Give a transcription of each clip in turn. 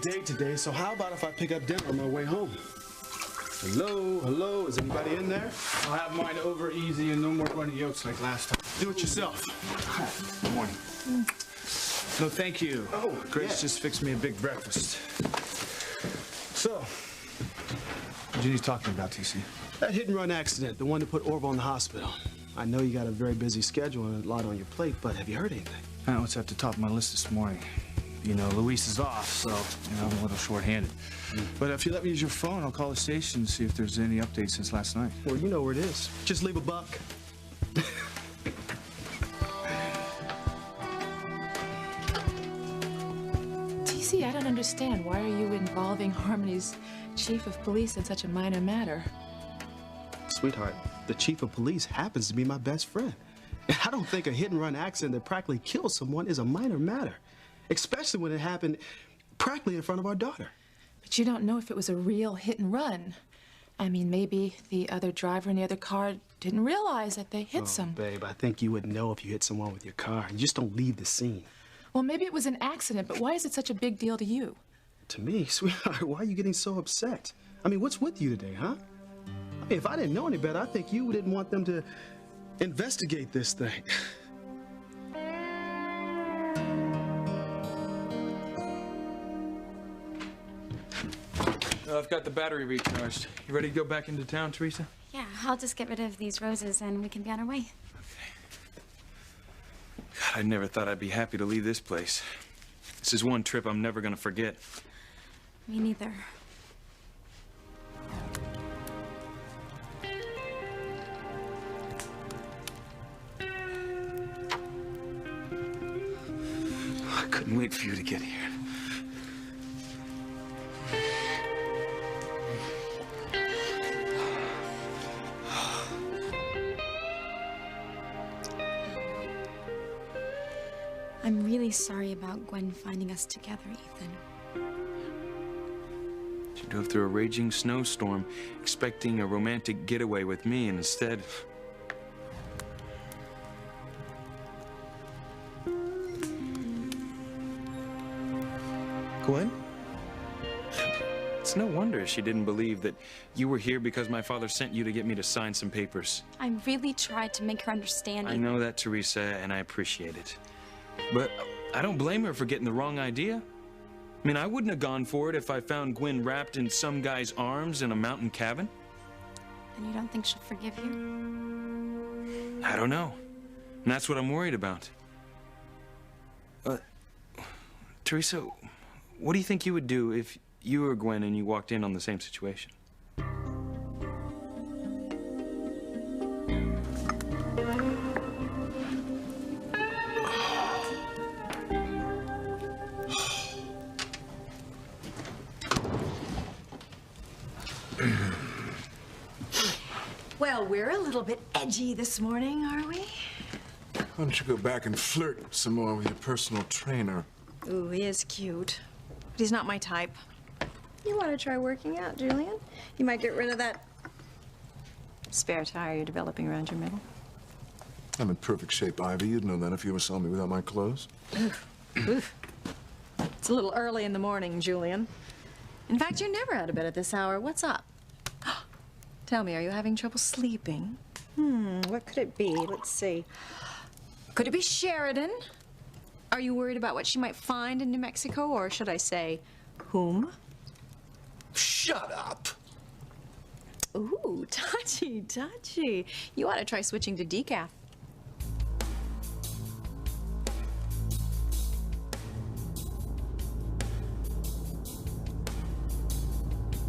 Day today, so how about if I pick up dinner on my way home? Hello, is anybody in there? I'll have mine over easy and no more runny yolks like last time. Do it yourself. Good morning. No, thank you. Oh, Grace just fixed me a big breakfast. So, what do you need to talk to me about, TC? That hit and run accident, the one that put Orville in the hospital. I know you got a very busy schedule and a lot on your plate, but have you heard anything? What's at the top of my list this morning? You know, Luis is off, so I'm a little short-handed. But if you let me use your phone, I'll call the station and see if there's any updates since last night. Well, you know where it is. Just leave a buck. TC, I don't understand. Why are you involving Harmony's chief of police in such a minor matter? Sweetheart, the chief of police happens to be my best friend. And I don't think a hit-and-run accident that practically killed someone is a minor matter. Especially when it happened practically in front of our daughter. But you don't know if it was a real hit and run. I mean, maybe the other driver in the other car didn't realize that they hit some. Babe, I think you would know if you hit someone with your car. You just don't leave the scene. Well, maybe it was an accident, but why is it such a big deal to you? To me, sweetheart, why are you getting so upset? I mean, what's with you today, huh? I mean, if I didn't know any better, I think you didn't want them to investigate this thing. I've got the battery recharged. You ready to go back into town, Teresa? Yeah, I'll just get rid of these roses and we can be on our way. Okay. God, I never thought I'd be happy to leave this place. This is one trip I'm never gonna forget. Me neither. I couldn't wait for you to get here. I'm really sorry about Gwen finding us together, Ethan. She drove through a raging snowstorm, expecting a romantic getaway with me, and instead... Gwen? It's no wonder she didn't believe that you were here because my father sent you to get me to sign some papers. I really tried to make her understand. I know that, Teresa, and I appreciate it. But I don't blame her for getting the wrong idea. I mean, I wouldn't have gone for it if I found Gwen wrapped in some guy's arms in a mountain cabin. And you don't think she'll forgive you? I don't know. And that's what I'm worried about. Teresa, what do you think you would do if you were Gwen and you walked in on the same situation? Well, we're a little bit edgy this morning, are we? Why don't you go back and flirt some more with your personal trainer? Ooh, he is cute. But he's not my type. You want to try working out, Julian? You might get rid of that spare tire you're developing around your middle. I'm in perfect shape, Ivy. You'd know that if you ever saw me without my clothes. Oof. It's a little early in the morning, Julian. In fact, you're never out of bed at this hour. What's up? Tell me, are you having trouble sleeping? What could it be? Let's see. Could it be Sheridan? Are you worried about what she might find in New Mexico, or should I say, whom? Shut up! Ooh, touchy, touchy. You ought to try switching to decaf.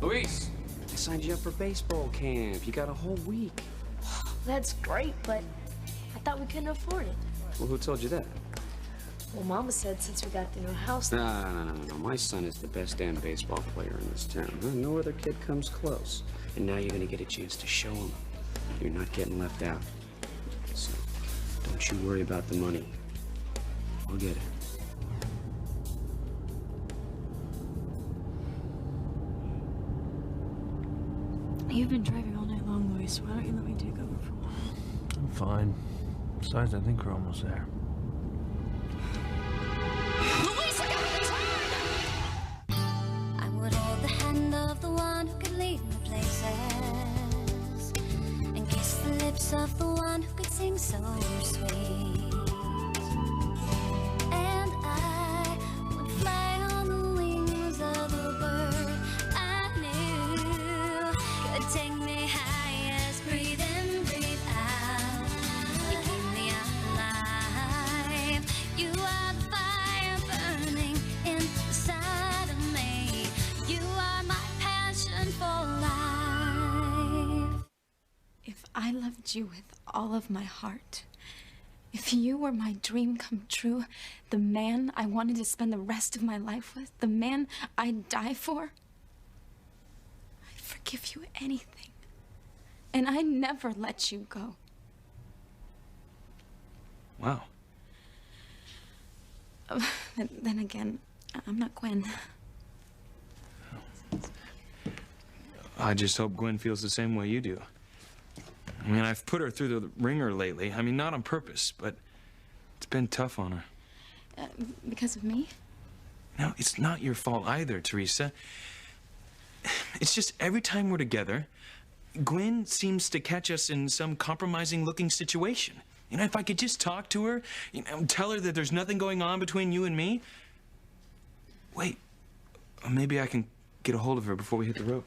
Luis, I signed you up for baseball camp. You got a whole week. That's great, but I thought we couldn't afford it. Well, who told you that? Well, Mama said since we got the new house. No. My son is the best damn baseball player in this town. No other kid comes close. And now you're gonna get a chance to show him you're not getting left out. So, don't you worry about the money. I'll get it. You've been driving all night long, Luis. Why don't you let me take over for a while? I'm fine. Besides, I think we're almost there. Luis, I got the turn! voice of the one who could sing so sweet. And I would fly on the wings of the bird I knew could take me highest. Breathe in, breathe out. You keep me alive. You are the fire burning inside of me. You are my passion for life. If I loved you with all of my heart, if you were my dream come true, the man I wanted to spend the rest of my life with, the man I'd die for, I'd forgive you anything. And I'd never let you go. Wow. Then again, I'm not Gwen. I just hope Gwen feels the same way you do. I mean, I've put her through the ringer lately. I mean, not on purpose, but it's been tough on her. Because of me? No, it's not your fault either, Teresa. It's just every time we're together, Gwen seems to catch us in some compromising-looking situation. You know, if I could just talk to her, you know, tell her that there's nothing going on between you and me. Wait, maybe I can get a hold of her before we hit the road.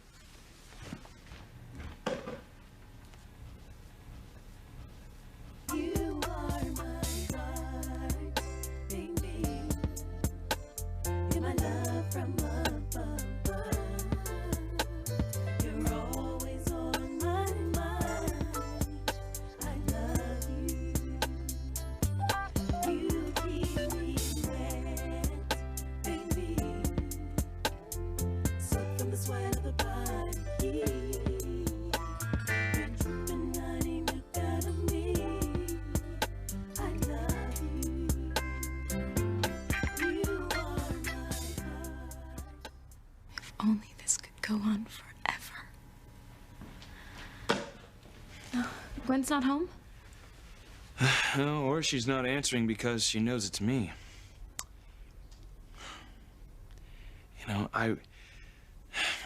Only this could go on forever. No, Gwen's not home? No, or she's not answering because she knows it's me. You know, I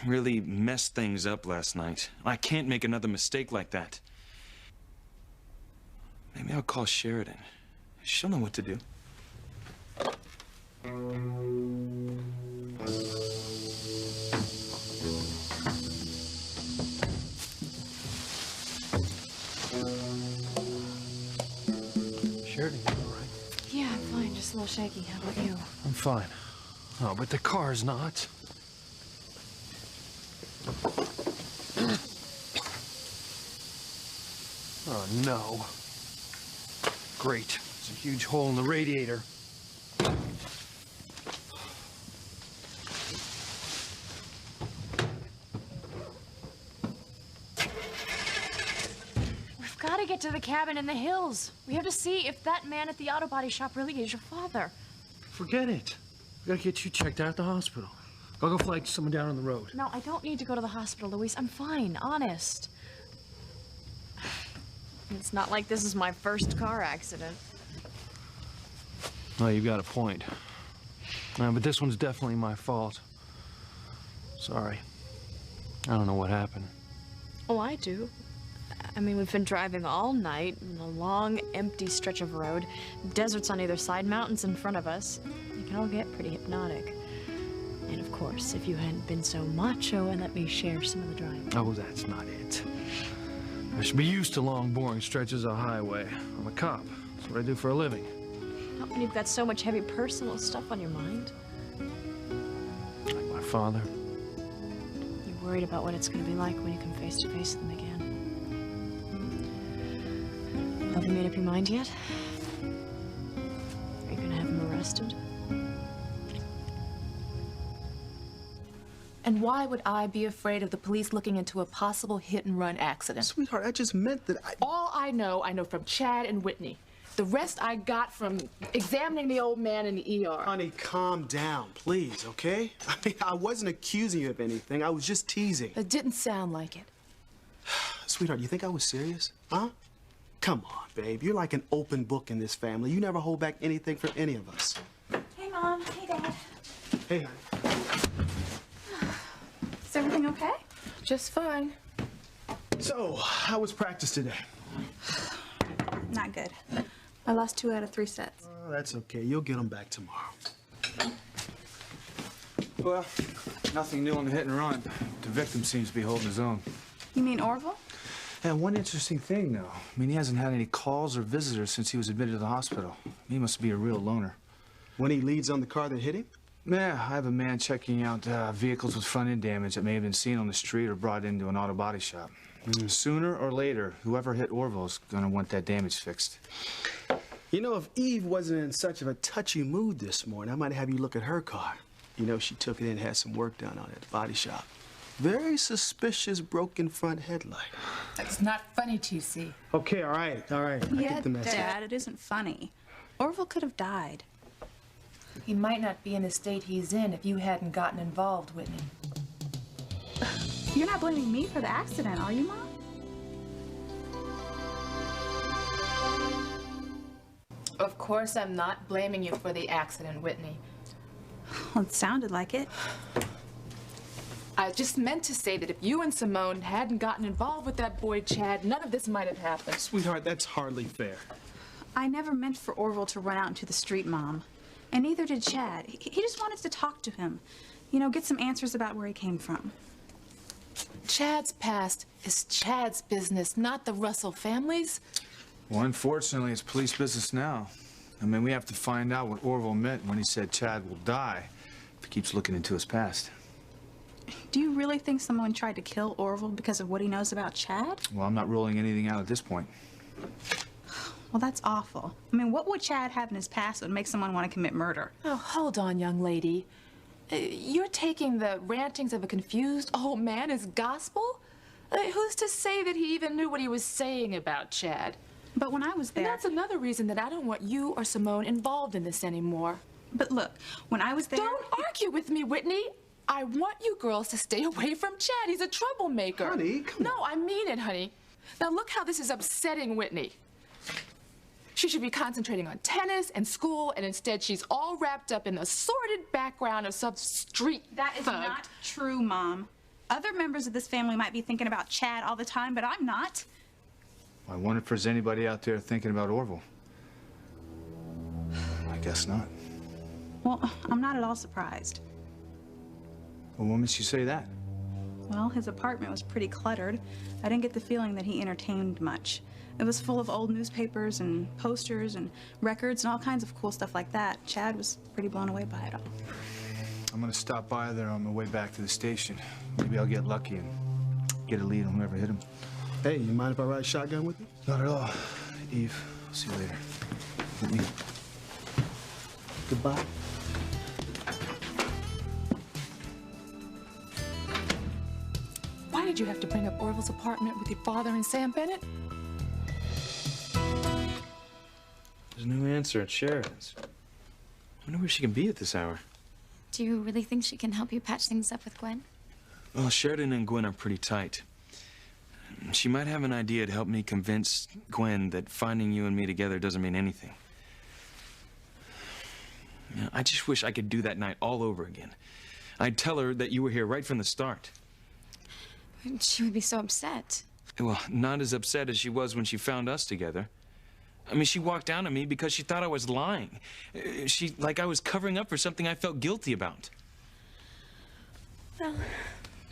really messed things up last night. I can't make another mistake like that. Maybe I'll call Sheridan. She'll know what to do. Sheridan, you all right? Yeah, I'm fine. Just a little shaky. How about you? I'm fine. Oh, but the car's not. Oh, no. Great. There's a huge hole in the radiator. We've got to get to the cabin in the hills. We have to see if that man at the auto body shop really is your father. Forget it. We gotta get you checked out at the hospital. I'll go flag someone down on the road. No, I don't need to go to the hospital, Luis. I'm fine, honest. It's not like this is my first car accident. No, you've got a point. But this one's definitely my fault. Sorry. I don't know what happened. Oh, I do. I mean, we've been driving all night in a long, empty stretch of road. Deserts on either side, mountains in front of us. It can all get pretty hypnotic. And of course, if you hadn't been so macho and let me share some of the driving. Oh, that's not it. I should be used to long, boring stretches of highway. I'm a cop. That's what I do for a living. Oh, and you've got so much heavy personal stuff on your mind. Like my father. You're worried about what it's going to be like when you come face to face with him again. Have you made up your mind yet? Are you going to have him arrested? And why would I be afraid of the police looking into a possible hit-and-run accident? Sweetheart, I just meant that All I know from Chad and Whitney. The rest I got from examining the old man in the ER. Honey, calm down, please, okay? I mean, I wasn't accusing you of anything. I was just teasing. It didn't sound like it. Sweetheart, you think I was serious? Huh? Come on, babe. You're like an open book in this family. You never hold back anything from any of us. Hey, Mom. Hey, Dad. Hey, honey. Is everything okay? Just fine. So, how was practice today? Not good. I lost 2 out of 3 sets. Oh, that's okay. You'll get them back tomorrow. Well, nothing new on the hit and run. The victim seems to be holding his own. You mean Orville? Yeah, one interesting thing, though. I mean, he hasn't had any calls or visitors since he was admitted to the hospital. He must be a real loner. When he leads on the car that hit him? Yeah, I have a man checking out vehicles with front-end damage that may have been seen on the street or brought into an auto body shop. Sooner or later, whoever hit Orville is gonna want that damage fixed. You know, if Eve wasn't in such of a touchy mood this morning, I might have you look at her car. You know, she took it in and had some work done on it at the body shop. Very suspicious broken front headlight. That's not funny, TC. Okay, all right. I get the message. Dad, it isn't funny. Orville could have died. He might not be in the state he's in if you hadn't gotten involved, Whitney. You're not blaming me for the accident, are you, Mom? Of course I'm not blaming you for the accident, Whitney. Well, it sounded like it. I just meant to say that if you and Simone hadn't gotten involved with that boy, Chad, none of this might have happened. Sweetheart, that's hardly fair. I never meant for Orville to run out into the street, Mom. And neither did Chad. He just wanted to talk to him. You know, get some answers about where he came from. Chad's past is Chad's business, not the Russell family's. Well, unfortunately, it's police business now. I mean, we have to find out what Orville meant when he said Chad will die if he keeps looking into his past. Do you really think someone tried to kill Orville because of what he knows about Chad? Well, I'm not ruling anything out at this point. Well, that's awful. I mean, what would Chad have in his past that would make someone want to commit murder? Oh, hold on, young lady. You're taking the rantings of a confused old man as gospel? Who's to say that he even knew what he was saying about Chad? But when I was there... And that's another reason that I don't want you or Simone involved in this anymore. But look, when I was there... Don't argue with me, Whitney. I want you girls to stay away from Chad. He's a troublemaker. Honey, come on. No, I mean it, honey. Now look how this is upsetting Whitney. She should be concentrating on tennis and school, and instead she's all wrapped up in the sordid background of some street That is thug. not true, Mom. Other members of this family might be thinking about Chad all the time, but I'm not. I wonder if there's anybody out there thinking about Orville. I guess not. Well, I'm not at all surprised. Well, what makes you say that? Well, his apartment was pretty cluttered. I didn't get the feeling that he entertained much. It was full of old newspapers and posters and records and all kinds of cool stuff like that. Chad was pretty blown away by it all. I'm gonna stop by there on my way back to the station. Maybe I'll get lucky and get a lead on whoever hit him. Hey, you mind if I ride shotgun with you? Not at all. Eve, see you later. Whitney. Goodbye. Why did you have to bring up Orville's apartment with your father and Sam Bennett? There's no answer at Sheridan's. I wonder where she can be at this hour. Do you really think she can help you patch things up with Gwen? Well, Sheridan and Gwen are pretty tight. She might have an idea to help me convince Gwen that finding you and me together doesn't mean anything. You know, I just wish I could do that night all over again. I'd tell her that you were here right from the start. She would be so upset. Well, not as upset as she was when she found us together. I mean, she walked down on me because she thought I was lying. Like I was covering up for something I felt guilty about. Well,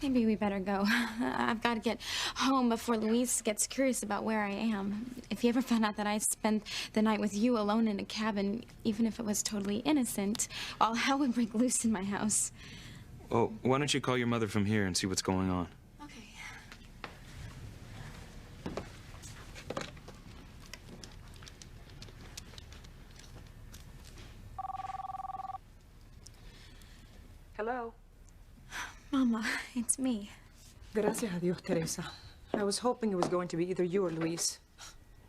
maybe we better go. I've got to get home before Luis gets curious about where I am. If he ever found out that I spent the night with you alone in a cabin, even if it was totally innocent, all hell would break loose in my house. Well, why don't you call your mother from here and see what's going on? Hello. Mama, it's me. Gracias a Dios, Teresa. I was hoping it was going to be either you or Luis.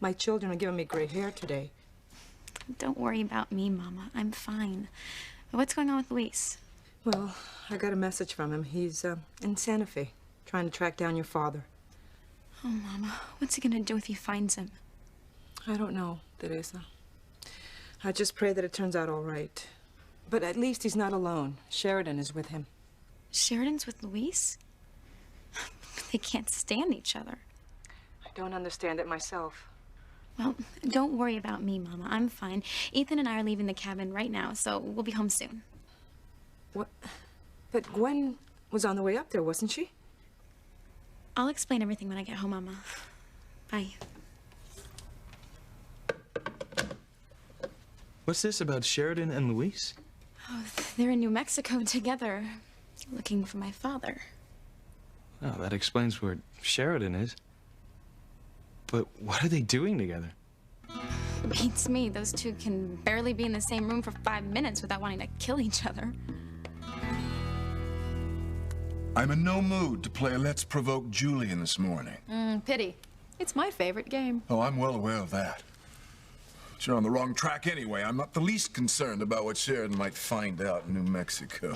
My children are giving me gray hair today. Don't worry about me, Mama. I'm fine. What's going on with Luis? Well, I got a message from him. He's in Santa Fe, trying to track down your father. Oh, Mama, what's he gonna do if he finds him? I don't know, Teresa. I just pray that it turns out all right. But at least he's not alone. Sheridan is with him. Sheridan's with Luis? They can't stand each other. I don't understand it myself. Well, don't worry about me, Mama. I'm fine. Ethan and I are leaving the cabin right now, so we'll be home soon. What? But Gwen was on the way up there, wasn't she? I'll explain everything when I get home, Mama. Bye. What's this about Sheridan and Luis? Oh, they're in New Mexico together, looking for my father. Oh, that explains where Sheridan is. But what are they doing together? Beats me. Those two can barely be in the same room for 5 minutes without wanting to kill each other. I'm in no mood to play Let's Provoke Julian this morning. Pity. It's my favorite game. Oh, I'm well aware of that. But you're on the wrong track anyway. I'm not the least concerned about what Sheridan might find out in New Mexico.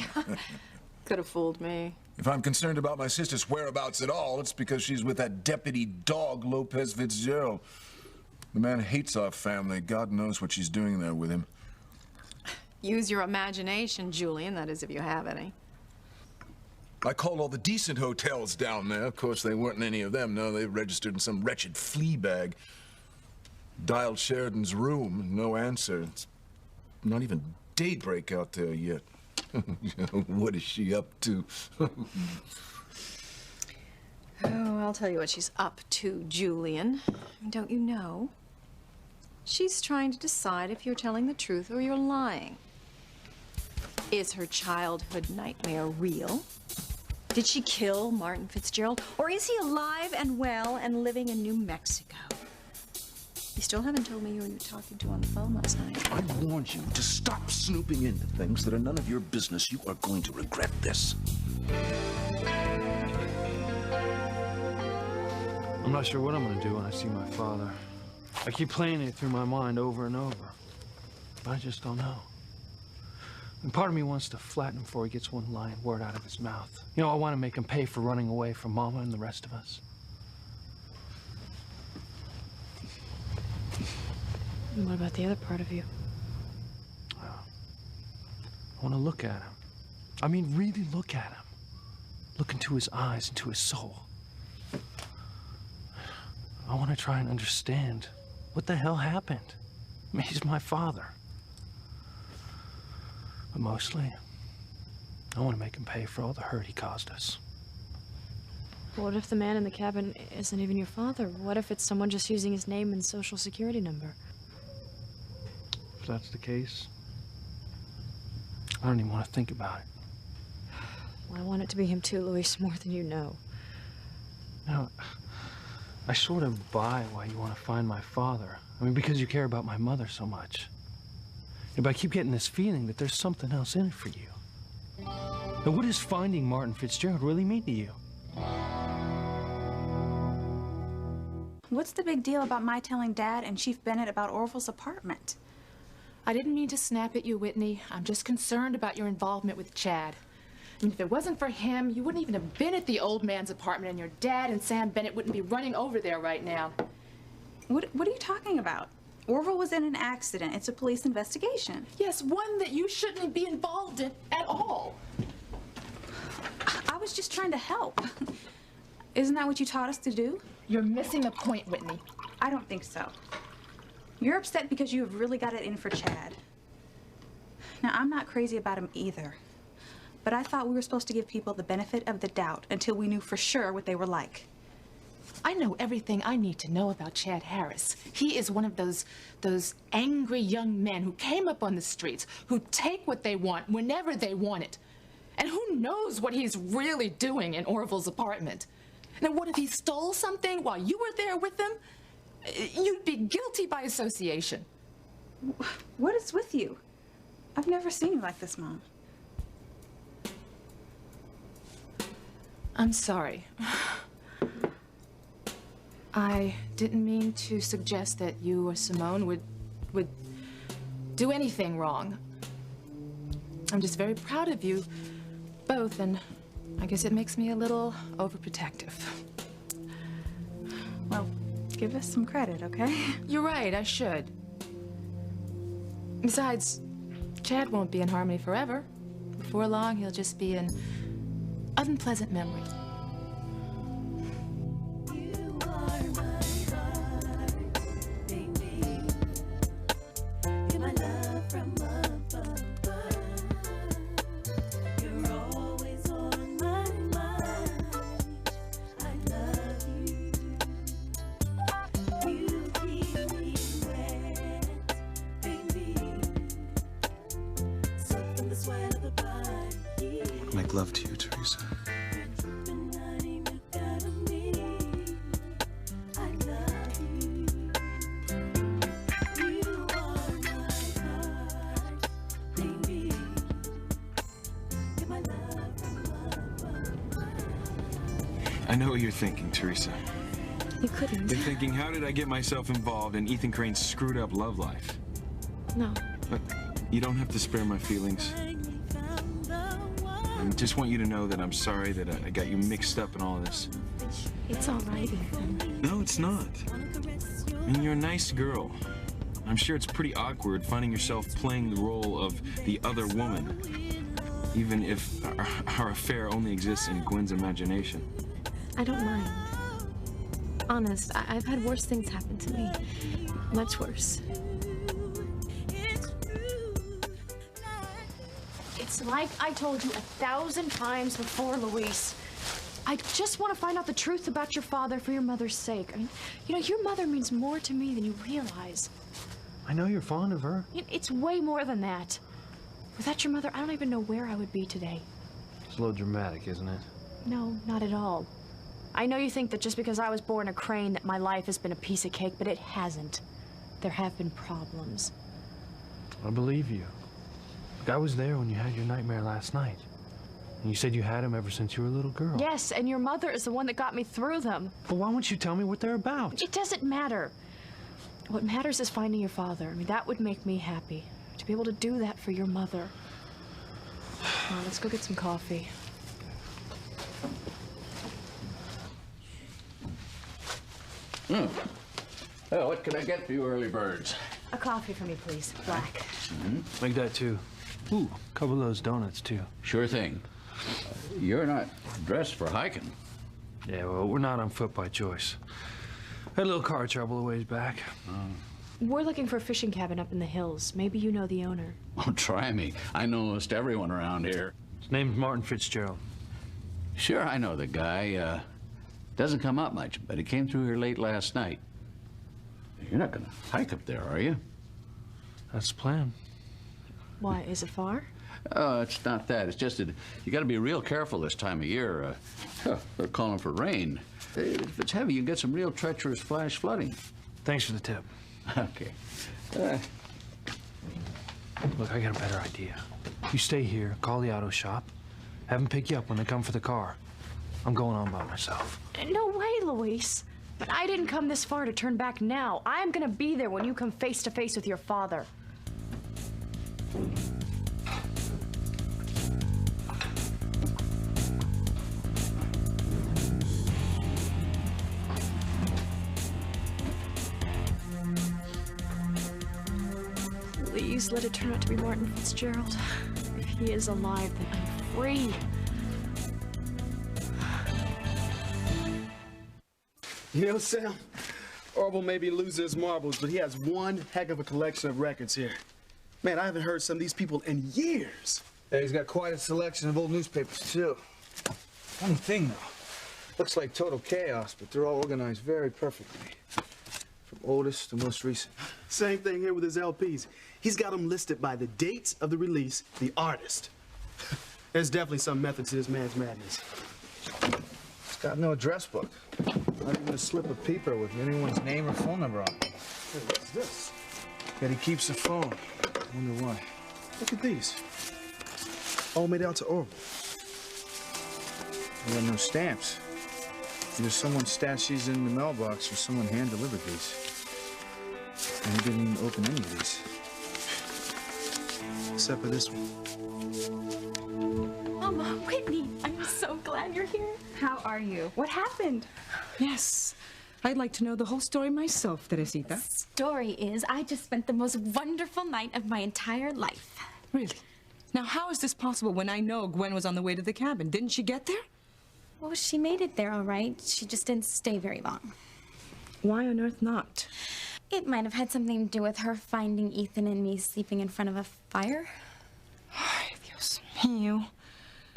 Could have fooled me. If I'm concerned about my sister's whereabouts at all, it's because she's with that deputy dog, Lopez Fitzgerald. The man hates our family. God knows what she's doing there with him. Use your imagination, Julian. That is, if you have any. I called all the decent hotels down there. Of course, they weren't in any of them. No, they registered in some wretched flea bag. Dialed Sheridan's room. No answer. It's not even daybreak out there yet. What is she up to? Oh, I'll tell you what she's up to, Julian. Don't you know? She's trying to decide if you're telling the truth or you're lying. Is her childhood nightmare real? Did she kill Martin Fitzgerald? Or is he alive and well and living in New Mexico? You still haven't told me who you were talking to on the phone last night. I warned you to stop snooping into things that are none of your business. You are going to regret this. I'm not sure what I'm gonna do when I see my father. I keep playing it through my mind over and over. But I just don't know. And part of me wants to flatten him before he gets one lying word out of his mouth. You know, I want to make him pay for running away from Mama and the rest of us. And what about the other part of you? I want to look at him. I mean, really look at him. Look into his eyes, into his soul. I want to try and understand what the hell happened. I mean, he's my father. But mostly, I want to make him pay for all the hurt he caused us. What if the man in the cabin isn't even your father? What if it's someone just using his name and social security number? If that's the case, I don't even want to think about it. Well, I want it to be him too, Luis, more than you know. Now, I sort of buy why you want to find my father. I mean, because you care about my mother so much. But I keep getting this feeling that there's something else in it for you. Now, what does finding Martin Fitzgerald really mean to you? What's the big deal about my telling Dad and Chief Bennett about Orville's apartment? I didn't mean to snap at you, Whitney. I'm just concerned about your involvement with Chad. I mean, if it wasn't for him, you wouldn't even have been at the old man's apartment, and your dad and Sam Bennett wouldn't be running over there right now. What are you talking about? Orville was in an accident. It's a police investigation. Yes, one that you shouldn't be involved in at all. I was just trying to help. Isn't that what you taught us to do? You're missing the point, Whitney. I don't think so. You're upset because you have really got it in for Chad. Now, I'm not crazy about him either. But I thought we were supposed to give people the benefit of the doubt until we knew for sure what they were like. I know everything I need to know about Chad Harris. He is one of those angry young men who came up on the streets, who take what they want whenever they want it. And who knows what he's really doing in Orville's apartment. Now, what if he stole something while you were there with him? You'd be guilty by association. What is with you? I've never seen you like this, Mom. I'm sorry. I didn't mean to suggest that you or Simone would do anything wrong. I'm just very proud of you both, and I guess it makes me a little overprotective. Well, give us some credit, okay? You're right, I should. Besides, Chad won't be in Harmony forever. Before long, he'll just be an unpleasant memory. You are my heart, baby. make love to you, Teresa. I know what you're thinking, Teresa. You couldn't. You're thinking, how did I get myself involved in Ethan Crane's screwed up love life? No. But you don't have to spare my feelings. I just want you to know that I'm sorry that I got you mixed up in all of this. It's all right, Ethan. No, it's not. I mean, you're a nice girl. I'm sure it's pretty awkward finding yourself playing the role of the other woman, even if our affair only exists in Gwen's imagination. I don't mind. Honest, I've had worse things happen to me. Much worse. It's like I told you 1,000 times before, Luis. I just want to find out the truth about your father for your mother's sake. I mean, you know, your mother means more to me than you realize. I know you're fond of her. It's way more than that. Without your mother, I don't even know where I would be today. It's a little dramatic, isn't it? No, not at all. I know you think that just because I was born a Crane that my life has been a piece of cake, but it hasn't. There have been problems. I believe you. Look, I was there when you had your nightmare last night. And you said you had him ever since you were a little girl. Yes, and your mother is the one that got me through them. But why won't you tell me what they're about? It doesn't matter. What matters is finding your father. I mean, that would make me happy. To be able to do that for your mother. Come on, let's go get some coffee. Well, what can I get for you early birds? A coffee for me, please. Black. Make that too. Ooh, a couple of those donuts too. Sure thing. You're not dressed for hiking. Yeah, well, we're not on foot by choice. Had a little car trouble a ways back. We're looking for a fishing cabin up in the hills. Maybe you know the owner. Oh, try me. I know most everyone around here. His name's Martin Fitzgerald. Sure, I know the guy. Doesn't come up much, but he came through here late last night. You're not gonna hike up there, are you? That's the plan. Why, is it far? Oh, it's not that. It's just that you gotta be real careful this time of year. They're calling for rain. If it's heavy, you can get some real treacherous flash flooding. Thanks for the tip. Okay. Look, I got a better idea. You stay here, call the auto shop, have them pick you up when they come for the car. I'm going on by myself. No way, Luis. But I didn't come this far to turn back now. I am gonna be there when you come face to face with your father. Please let it turn out to be Martin Fitzgerald. If he is alive, then I'm free. You know, Sam, Orville may be losing his marbles, but he has one heck of a collection of records here. Man, I haven't heard some of these people in years. Yeah, he's got quite a selection of old newspapers, too. Funny thing, though. Looks like total chaos, but they're all organized very perfectly. From oldest to most recent. Same thing here with his LPs. He's got them listed by the dates of the release, the artist. There's definitely some method to this man's madness. He's got no address book. Not even a slip of paper with anyone's name or phone number on it. Hey, what's this? Yet he keeps a phone. I wonder why. Look at these. All made out to Orville. There are no stamps. Either someone stashed these in the mailbox or someone hand-delivered these. And he didn't even open any of these. Except for this one. Mama, Whitney, I'm so glad you're here. How are you? What happened? Yes. I'd like to know the whole story myself, Teresita. Story is, I just spent the most wonderful night of my entire life. Really? Now, how is this possible when I know Gwen was on the way to the cabin? Didn't she get there? Well, she made it there all right. She just didn't stay very long. Why on earth not? It might have had something to do with her finding Ethan and me sleeping in front of a fire. Ay, Dios mío.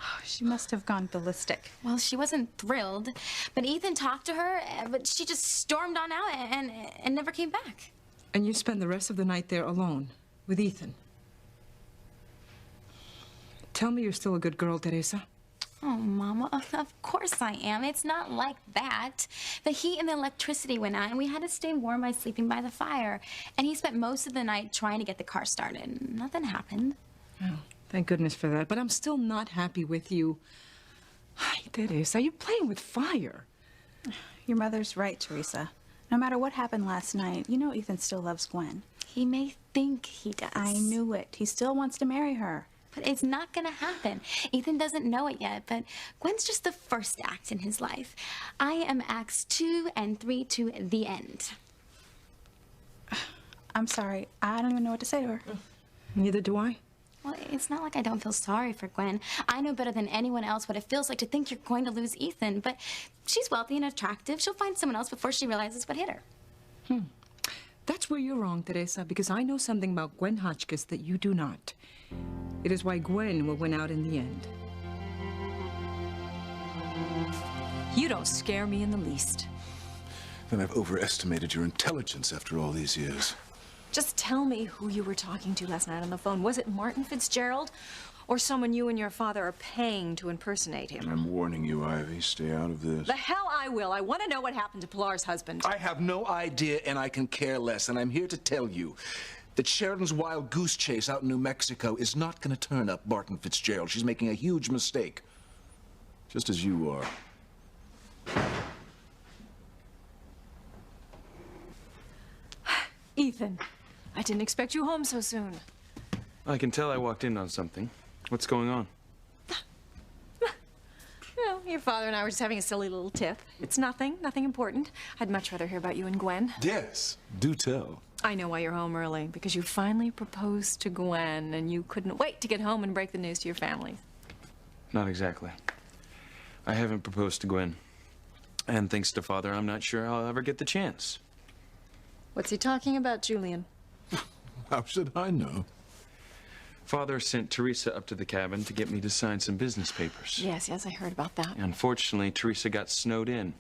Oh, she must have gone ballistic. Well, she wasn't thrilled, but Ethan talked to her, but she just stormed on out and never came back. And you spent the rest of the night there alone with Ethan? Tell me you're still a good girl, Teresa. Oh, Mama, of course I am. It's not like that. The heat and the electricity went out, and we had to stay warm by sleeping by the fire. And he spent most of the night trying to get the car started. Nothing happened. Oh, thank goodness for that. But I'm still not happy with you. Ay, Teresa, you're playing with fire. Your mother's right, Teresa. No matter what happened last night, you know Ethan still loves Gwen. He may think he does. I knew it. He still wants to marry her. But it's not gonna happen. Ethan doesn't know it yet, but Gwen's just the first act in his life. I am acts 2 and 3 to the end. I'm sorry. I don't even know what to say to her. Neither do I. Well, it's not like I don't feel sorry for Gwen. I know better than anyone else what it feels like to think you're going to lose Ethan, but she's wealthy and attractive. She'll find someone else before she realizes what hit her. That's where you're wrong, Teresa, because I know something about Gwen Hotchkiss that you do not. It is why Gwen will win out in the end. You don't scare me in the least. Then I've overestimated your intelligence after all these years. Just tell me who you were talking to last night on the phone. Was it Martin Fitzgerald? Or someone you and your father are paying to impersonate him? I'm warning you, Ivy. Stay out of this. The hell I will. I want to know what happened to Pilar's husband. I have no idea, and I can care less. And I'm here to tell you that Sheridan's wild goose chase out in New Mexico is not going to turn up Martin Fitzgerald. She's making a huge mistake. Just as you are. Ethan, I didn't expect you home so soon. I can tell I walked in on something. What's going on? Well, your father and I were just having a silly little tiff. It's nothing important. I'd much rather hear about you and Gwen. Yes, do tell. I know why you're home early, because you finally proposed to Gwen, and you couldn't wait to get home and break the news to your family. Not exactly. I haven't proposed to Gwen. And thanks to Father, I'm not sure I'll ever get the chance. What's he talking about, Julian? How should I know? Father sent Teresa up to the cabin to get me to sign some business papers. Yes, I heard about that. Unfortunately, Teresa got snowed in.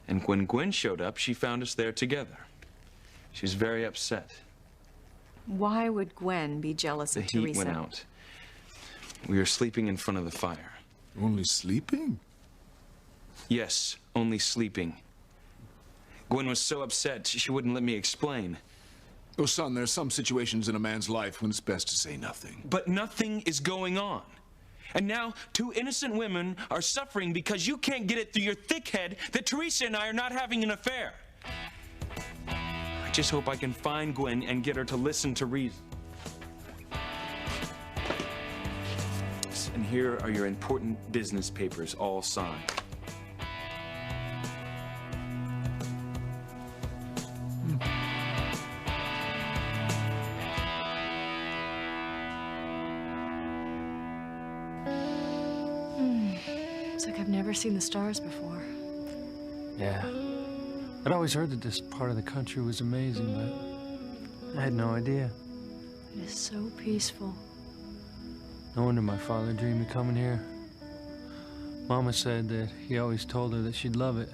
And when Gwen showed up, she found us there together. She was very upset. Why would Gwen be jealous The of Teresa? heat went out. We were sleeping in front of the fire. Only sleeping? Yes, only sleeping. Gwen was so upset, she wouldn't let me explain. Oh, son, there's some situations in a man's life when it's best to say nothing. But nothing is going on. And now, 2 innocent women are suffering because you can't get it through your thick head that Teresa and I are not having an affair. I just hope I can find Gwen and get her to listen to reason. And here are your important business papers, all signed. It's like I've never seen the stars before. Yeah. I'd always heard that this part of the country was amazing, but I had no idea. It is so peaceful. No wonder my father dreamed of coming here. Mama said that he always told her that she'd love it.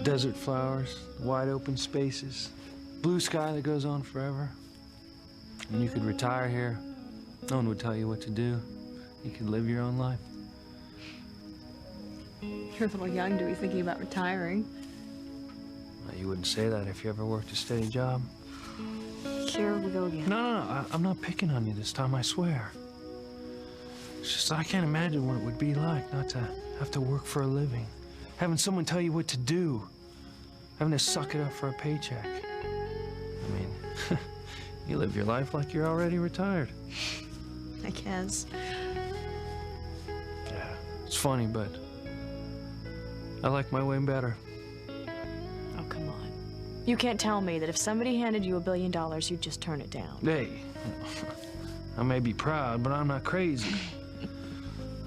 Desert flowers, wide open spaces, blue sky that goes on forever. And you could retire here. No one would tell you what to do. You could live your own life. You're a little young to be thinking about retiring. Well, you wouldn't say that if you ever worked a steady job. Here we go again. No, I'm not picking on you this time, I swear. It's just I can't imagine what it would be like not to have to work for a living. Having someone tell you what to do. Having to suck it up for a paycheck. I mean, you live your life like you're already retired. I guess. Yeah, it's funny, but I like my way better. Oh, come on. You can't tell me that if somebody handed you $1 billion, you'd just turn it down. Hey, I may be proud, but I'm not crazy.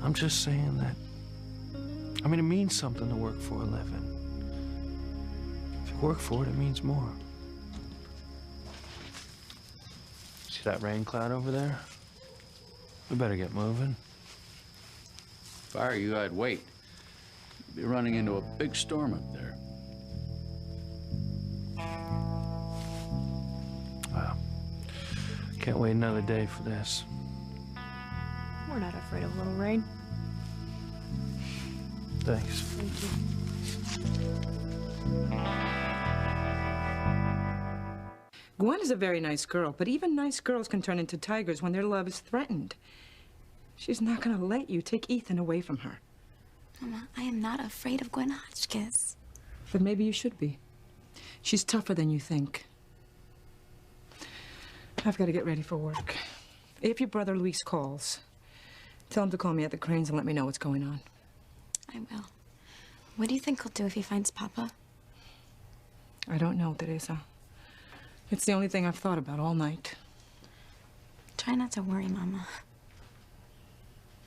I'm just saying that, I mean, it means something to work for a living. If you work for it, it means more. See that rain cloud over there? We better get moving. If I were you, I'd wait. You'd be running into a big storm up there. Well, can't wait another day for this. We're not afraid of a little rain. Thanks. Thank you. Gwen is a very nice girl, but even nice girls can turn into tigers when their love is threatened. She's not going to let you take Ethan away from her. Mama, I am not afraid of Gwen Hotchkiss. But maybe you should be. She's tougher than you think. I've got to get ready for work. If your brother Luis calls, tell him to call me at the Cranes and let me know what's going on. I will. What do you think he'll do if he finds Papa? I don't know, Teresa. It's the only thing I've thought about all night. Try not to worry, Mama.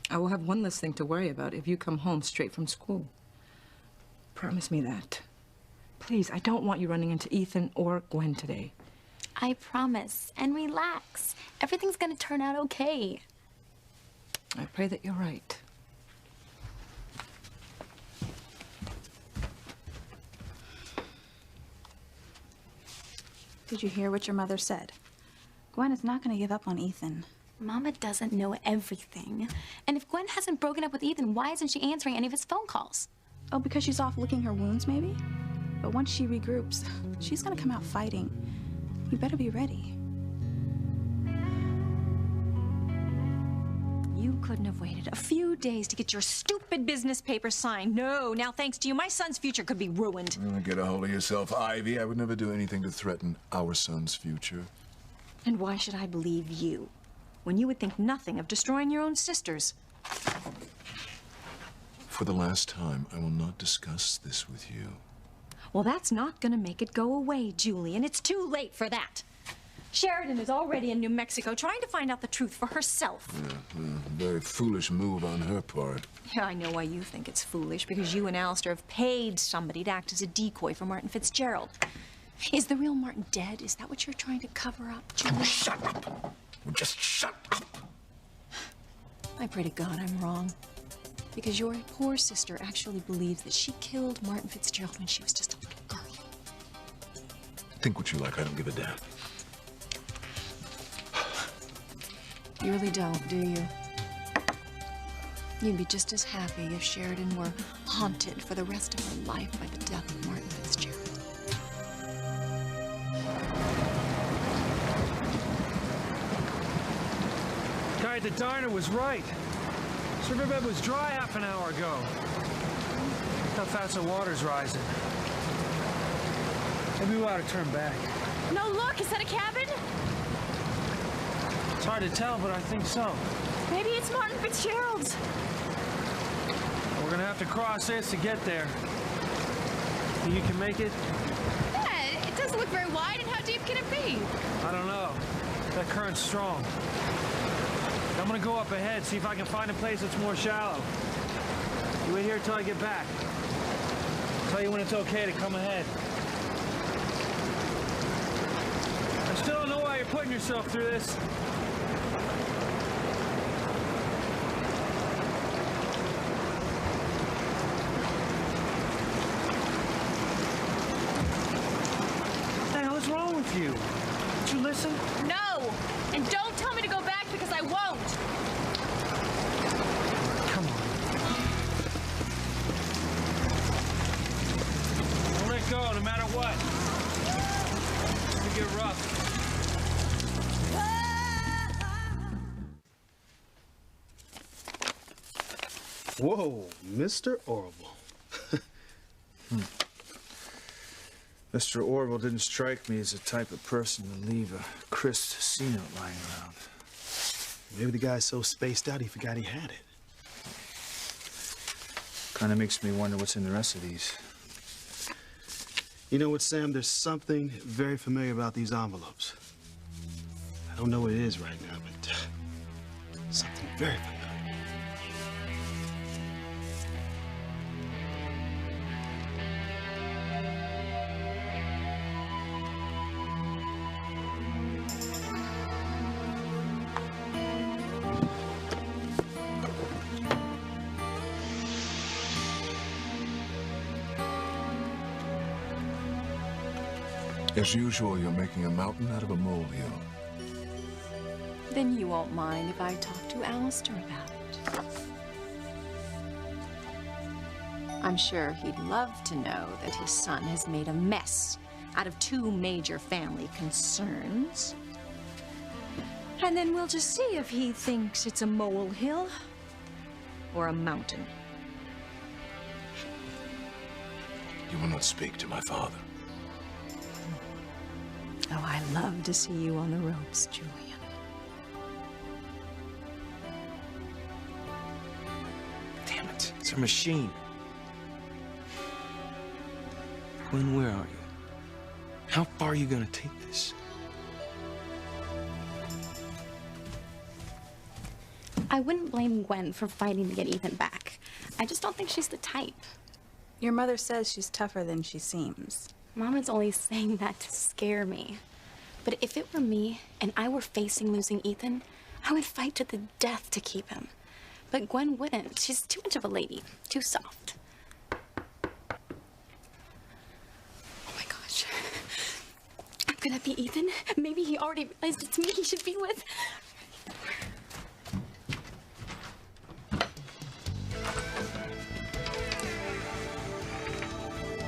I will have one less thing to worry about if you come home straight from school. Promise me that. Please, I don't want you running into Ethan or Gwen today. I promise. And relax. Everything's gonna turn out okay. I pray that you're right. Did you hear what your mother said? Gwen is not going to give up on Ethan. Mama doesn't know everything. And if Gwen hasn't broken up with Ethan, why isn't she answering any of his phone calls? Oh, because she's off licking her wounds, maybe? But once she regroups, she's going to come out fighting. You better be ready. You couldn't have waited a few days to get your stupid business papers signed. No, now thanks to you, my son's future could be ruined. Get a hold of yourself, Ivy. I would never do anything to threaten our son's future. And why should I believe you, when you would think nothing of destroying your own sisters? For the last time, I will not discuss this with you. Well, that's not gonna make it go away, Julian. It's too late for that. Sheridan is already in New Mexico trying to find out the truth for herself. Very foolish move on her part. Yeah, I know why you think it's foolish, because you and Alistair have paid somebody to act as a decoy for Martin Fitzgerald. Is the real Martin dead? Is that what you're trying to cover up, Julian? Shut up! Just shut up! I pray to God I'm wrong. Because your poor sister actually believes that she killed Martin Fitzgerald when she was just a little girl. Think what you like, I don't give a damn. You really don't, do you? You'd be just as happy if Sheridan were haunted for the rest of her life by the death of Martin Fitzgerald. Guy at the diner was right. This riverbed was dry half an hour ago. Look how fast the water's rising. Maybe we ought to turn back. No, look, is that a cabin? It's hard to tell, but I think so. Maybe it's Martin Fitzgerald's. We're gonna have to cross this to get there. Think you can make it? Yeah, it doesn't look very wide, and how deep can it be? I don't know. That current's strong. I'm gonna go up ahead, see if I can find a place that's more shallow. You wait here till I get back. I'll tell you when it's okay to come ahead. I still don't know why you're putting yourself through this. What the hell is wrong with you? Did you listen? No! And don't tell me to go back because I won't! Come on. Don't let go, no matter what. It's gonna get rough. Whoa, Mr. Orville. Mr. Orville didn't strike me as the type of person to leave a crisp C-note lying around. Maybe the guy's so spaced out he forgot he had it. Kind of makes me wonder what's in the rest of these. You know what, Sam? There's something very familiar about these envelopes. I don't know what it is right now, but something very familiar. As usual, you're making a mountain out of a molehill. Then you won't mind if I talk to Alistair about it. I'm sure he'd love to know that his son has made a mess out of 2 major family concerns. And then we'll just see if he thinks it's a molehill or a mountain. You will not speak to my father. Oh, I love to see you on the ropes, Julian. Damn it, it's a machine. Gwen, where are you? How far are you gonna take this? I wouldn't blame Gwen for fighting to get Ethan back. I just don't think she's the type. Your mother says she's tougher than she seems. Mama's only saying that to scare me. But if it were me and I were facing losing Ethan, I would fight to the death to keep him. But Gwen wouldn't. She's too much of a lady, too soft. Oh my gosh. Could that be Ethan? Maybe he already realized it's me he should be with.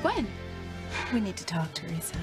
Gwen. We need to talk, Teresa.